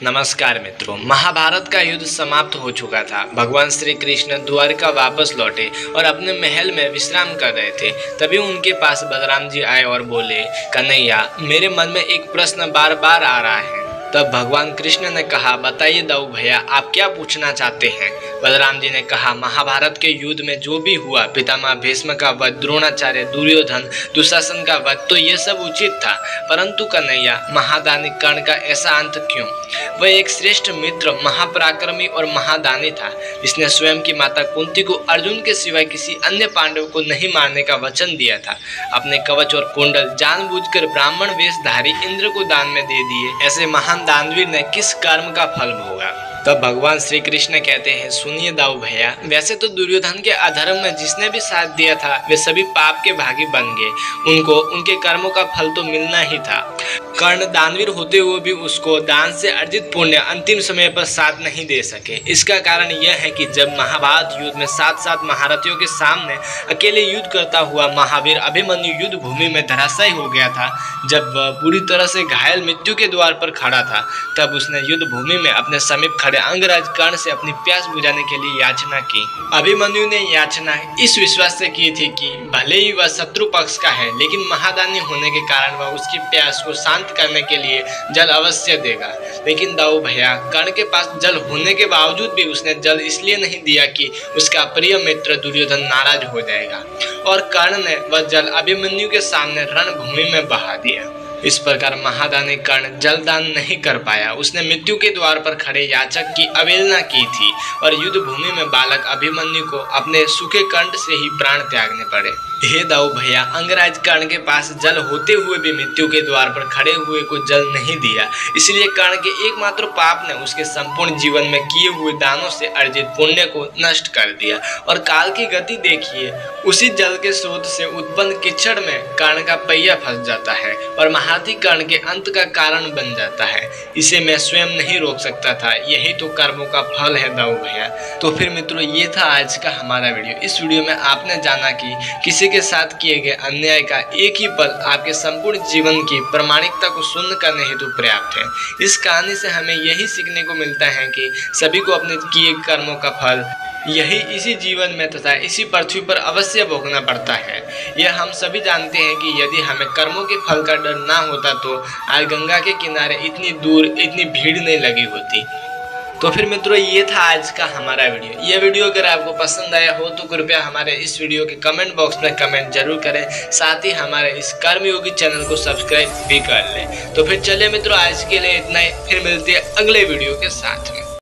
नमस्कार मित्रों, महाभारत का युद्ध समाप्त हो चुका था। भगवान श्री कृष्ण द्वारिका वापस लौटे और अपने महल में विश्राम कर रहे थे। तभी उनके पास बलराम जी आए और बोले, कन्हैया, मेरे मन में एक प्रश्न बार बार आ रहा है। तब भगवान कृष्ण ने कहा, बताइए दाऊ भैया, आप क्या पूछना चाहते हैं। बलराम जी ने कहा, महाभारत के युद्ध में जो भी हुआ, पितामह भीष्म का वध, द्रोणाचार्य, दुर्योधन, दुशासन का वध, तो ये सब उचित था। परंतु कन्हैया, महादानी कर्ण का ऐसा अंत क्यों? वह एक श्रेष्ठ मित्र, महापराक्रमी और महादानी था। इसने स्वयं की माता कुंती को अर्जुन के सिवाय किसी अन्य पांडव को नहीं मारने का वचन दिया था। अपने कवच और कुंडल जानबूझकर ब्राह्मण वेशधारी इंद्र को दान में दे दिए। ऐसे महान दानवीर ने किस कर्म का फल भोगा? तब भगवान श्री कृष्ण कहते हैं, सुनिए दाऊ भैया, वैसे तो दुर्योधन के अधर्म में जिसने भी साथ दिया था वे सभी पाप के भागी बन गए। उनको उनके कर्मों का फल तो मिलना ही था। कर्ण दानवीर होते हुए भी उसको दान से अर्जित पुण्य अंतिम समय पर साथ नहीं दे सके। इसका कारण यह है कि जब महाभारत युद्ध में 7 महारथियों के सामने अकेले युद्ध करता हुआ महावीर अभिमन्यु युद्ध भूमि में धराशायी हो गया था, जब वह पूरी तरह से घायल मृत्यु के द्वार पर खड़ा था, तब उसने युद्ध भूमि में अपने समीप खड़े अंगराज कर्ण से अपनी प्यास बुझाने के लिए याचना की। अभिमन्यु ने याचना इस विश्वास से की थी कि भले ही वह शत्रु पक्ष का है, लेकिन महादानी होने के कारण वह उसकी प्यास को शांत करने के लिए जल अवश्य देगा। लेकिन दाऊ भैया, कर्ण के पास जल होने के बावजूद भी उसने जल इसलिए नहीं दिया कि उसका प्रिय मित्र दुर्योधन नाराज हो जाएगा, और कर्ण ने वह जल अभिमन्यु के सामने रणभूमि में बहा दिया। इस प्रकार महादानी कर्ण जलदान नहीं कर पाया। उसने मृत्यु के द्वार पर खड़े याचक की अवहेलना की थी और युद्ध भूमि में बालक अभिमन्यु को अपने सूखे कंठ से ही प्राण त्यागने पड़े। हे दाऊ भैया, अंगराज कर्ण के पास जल होते हुए भी मृत्यु के द्वार पर खड़े हुए को जल नहीं दिया। इसलिए कर्ण के एकमात्र पाप ने उसके संपूर्ण जीवन में किए हुए दानों से अर्जित पुण्य को नष्ट कर दिया। और काल की गति देखिए, उसी जल के स्रोत से उत्पन्न कीचड़ में कर्ण का पहिया फंस जाता है और महारथी कर्ण के अंत का कारण बन जाता है। इसे मैं स्वयं नहीं रोक सकता था। यही तो कर्मों का फल है दाऊ भैया। तो फिर मित्रों, ये था आज का हमारा वीडियो। इस वीडियो में आपने जाना कि किसी के साथ किए गए अन्याय का एक ही पल आपके संपूर्ण जीवन की प्रामाणिकता को शून्य करने हेतु पर्याप्त है। इस कहानी से हमें यही सीखने को मिलता है कि सभी को अपने किए कर्मों का फल यही इसी जीवन में तथा इसी पृथ्वी पर अवश्य भोगना पड़ता है। यह हम सभी जानते हैं कि यदि हमें कर्मों के फल का डर ना होता तो आज गंगा के किनारे इतनी दूर इतनी भीड़ नहीं लगी होती। तो फिर मित्रों, ये था आज का हमारा वीडियो। ये वीडियो अगर आपको पसंद आया हो तो कृपया हमारे इस वीडियो के कमेंट बॉक्स में कमेंट जरूर करें। साथ ही हमारे इस कर्मयोगी चैनल को सब्सक्राइब भी कर लें। तो फिर चलिए मित्रों, आज के लिए इतना ही। फिर मिलते हैं अगले वीडियो के साथ में।